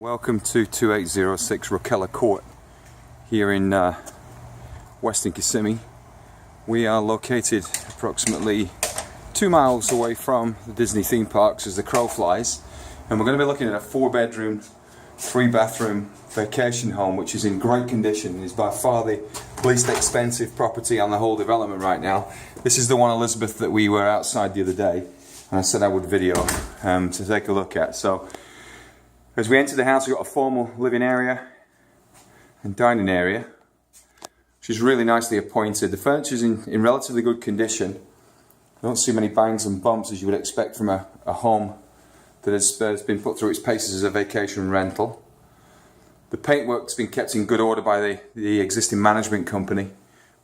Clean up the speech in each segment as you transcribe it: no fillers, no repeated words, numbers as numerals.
Welcome to 2806 Rocella Court here in Western Kissimmee. We are located approximately 2 miles away from the Disney theme parks as the crow flies, and we're going to be looking at a 4-bedroom, 3-bathroom vacation home which is in great condition. It's by far the least expensive property on the whole development right now. This is the one, Elizabeth, that we were outside the other day and I said I would video to take a look at. So as we enter the house, we've got a formal living area and dining area, which is really nicely appointed. The furniture's in relatively good condition. I don't see many bangs and bumps as you would expect from a home that has been put through its paces as a vacation rental. The paintwork's been kept in good order by the existing management company,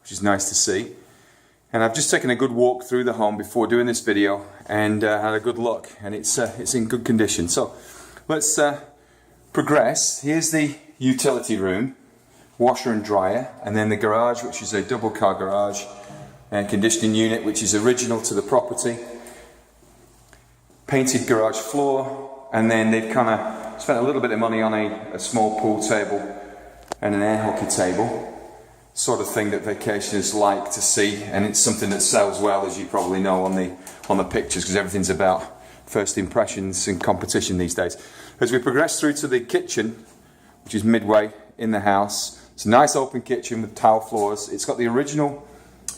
which is nice to see. And I've just taken a good walk through the home before doing this video and had a good look, and it's in good condition. So let's progress. Here's the utility room, washer and dryer, and then the garage, which is a double car garage, and conditioning unit, which is original to the property. Painted garage floor, and then they've kind of spent a little bit of money on a small pool table and an air hockey table. Sort of thing that vacationers like to see, and it's something that sells well, as you probably know, on the pictures, because everything's about first impressions and competition these days. As we progress through to the kitchen, which is midway in the house, it's a nice open kitchen with tile floors. It's got the original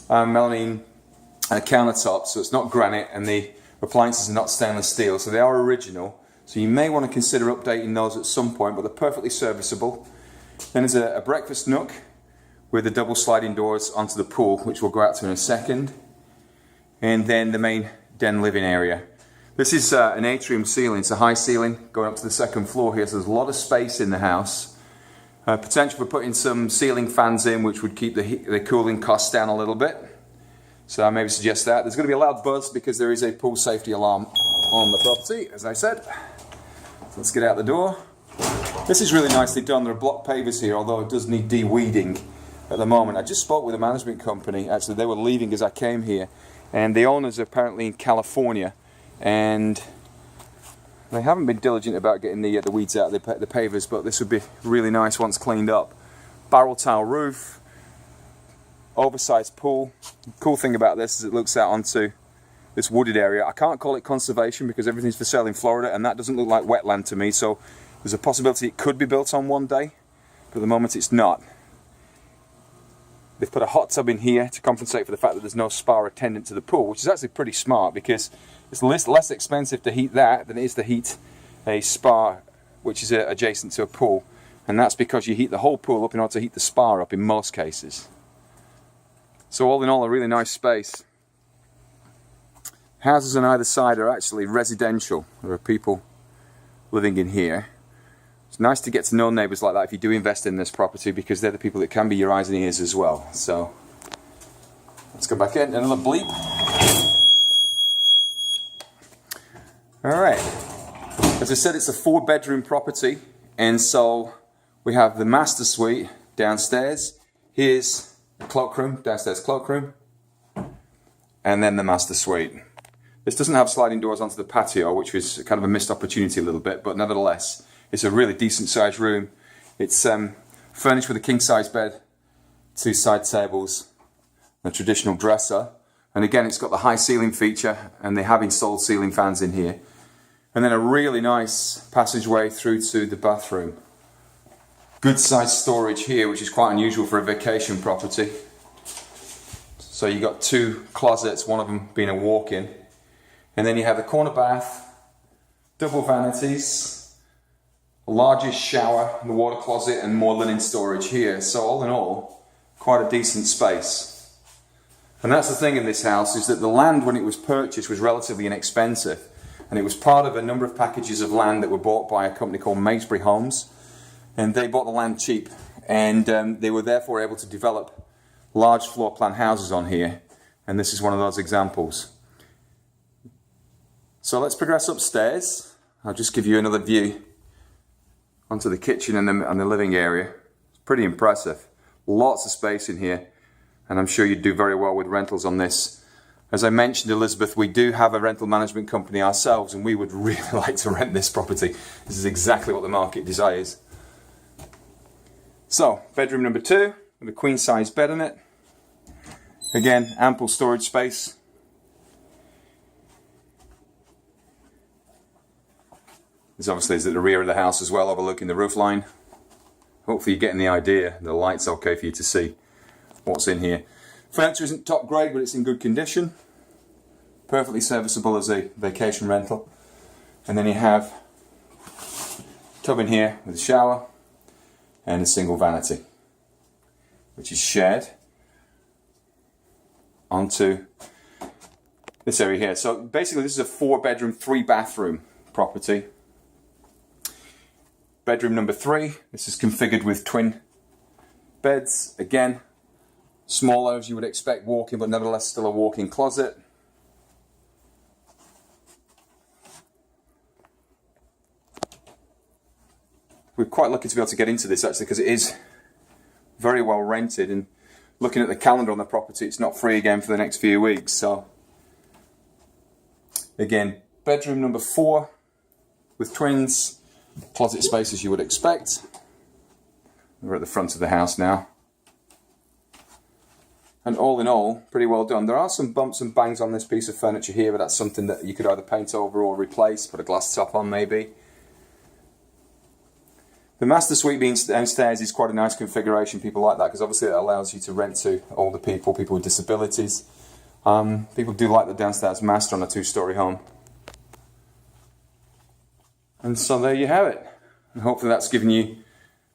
melamine countertops, so it's not granite, and the appliances are not stainless steel, so they are original. So you may want to consider updating those at some point, but they're perfectly serviceable. Then there's a breakfast nook with the double sliding doors onto the pool, which we'll go out to in a second. And then the main den living area. This is an atrium ceiling. It's a high ceiling going up to the second floor here, so there's a lot of space in the house. Potential for putting some ceiling fans in, which would keep the cooling costs down a little bit. So I maybe suggest that. There's going to be a loud buzz because there is a pool safety alarm on the property, as I said. So let's get out the door. This is really nicely done. There are block pavers here, although it does need de-weeding at the moment. I just spoke with a management company. Actually, they were leaving as I came here, and the owners are apparently in California, and they haven't been diligent about getting the weeds out of the pavers, but this would be really nice once cleaned up. Barrel tile roof, oversized pool. The cool thing about this is it looks out onto this wooded area. I can't call it conservation because everything's for sale in Florida, and that doesn't look like wetland to me, so there's a possibility it could be built on one day, but at the moment it's not. They've put a hot tub in here to compensate for the fact that there's no spa attendant to the pool, which is actually pretty smart because it's less expensive to heat that than it is to heat a spa which is adjacent to a pool. And that's because you heat the whole pool up in order to heat the spa up in most cases. So all in all, a really nice space. Houses on either side are actually residential. There are people living in here. It's nice to get to know neighbours like that if you do invest in this property, because they're the people that can be your eyes and ears as well. So let's go back in. Another bleep. Alright, as I said, it's a 4-bedroom property, and so we have the master suite downstairs. Here's the cloakroom, downstairs cloakroom, and then the master suite. This doesn't have sliding doors onto the patio, which was kind of a missed opportunity a little bit, but nevertheless, it's a really decent sized room. It's furnished with a king size bed, 2 side tables, a traditional dresser, and again it's got the high ceiling feature, and they have installed ceiling fans in here. And then a really nice passageway through to the bathroom. Good sized storage here, which is quite unusual for a vacation property. So you've got 2 closets, one of them being a walk-in. And then you have the corner bath, double vanities, a largest shower, the water closet, and more linen storage here. So all in all, quite a decent space. And that's the thing in this house, is that the land when it was purchased was relatively inexpensive. And it was part of a number of packages of land that were bought by a company called Maesbury Homes. And they bought the land cheap. And they were therefore able to develop large floor plan houses on here. And this is one of those examples. So let's progress upstairs. I'll just give you another view onto the kitchen and the living area. It's pretty impressive. Lots of space in here, and I'm sure you'd do very well with rentals on this As I mentioned, Elizabeth, we do have a rental management company ourselves, and we would really like to rent this property. This is exactly what the market desires. So, bedroom number 2 with a queen size bed in it. Again, ample storage space. This obviously is at the rear of the house as well, overlooking the roof line. Hopefully you're getting the idea. The light's okay for you to see what's in here. Furniture isn't top grade, but it's in good condition. Perfectly serviceable as a vacation rental. And then you have a tub in here with a shower and a single vanity, which is shared onto this area here. So basically this is a 4-bedroom, 3-bathroom property. Bedroom number 3, this is configured with twin beds. Again, smaller as you would expect, walk-in, but nevertheless still a walk-in closet. We're quite lucky to be able to get into this actually, because it is very well rented, and looking at the calendar on the property, it's not free again for the next few weeks. So again, bedroom number 4 with twins, closet space as you would expect. We're at the front of the house now. And all in all, pretty well done. There are some bumps and bangs on this piece of furniture here, but that's something that you could either paint over or replace, put a glass top on maybe. The master suite being downstairs is quite a nice configuration. People like that because obviously it allows you to rent to older people, people with disabilities. People do like the downstairs master on a 2-story home. And so there you have it. And hopefully that's given you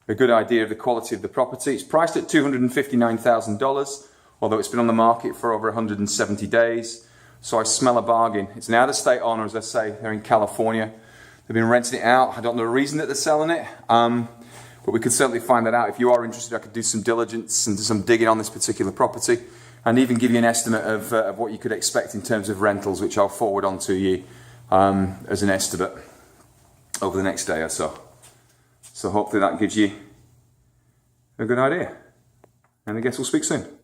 a good idea of the quality of the property. It's priced at $259,000, although it's been on the market for over 170 days. So I smell a bargain. It's an out-of-state owner, as I say. They're in California. They've been renting it out. I don't know the reason that they're selling it, but we could certainly find that out. If you are interested, I could do some diligence and do some digging on this particular property, and even give you an estimate of what you could expect in terms of rentals, which I'll forward on to you as an estimate over the next day or so. So hopefully that gives you a good idea. And I guess we'll speak soon.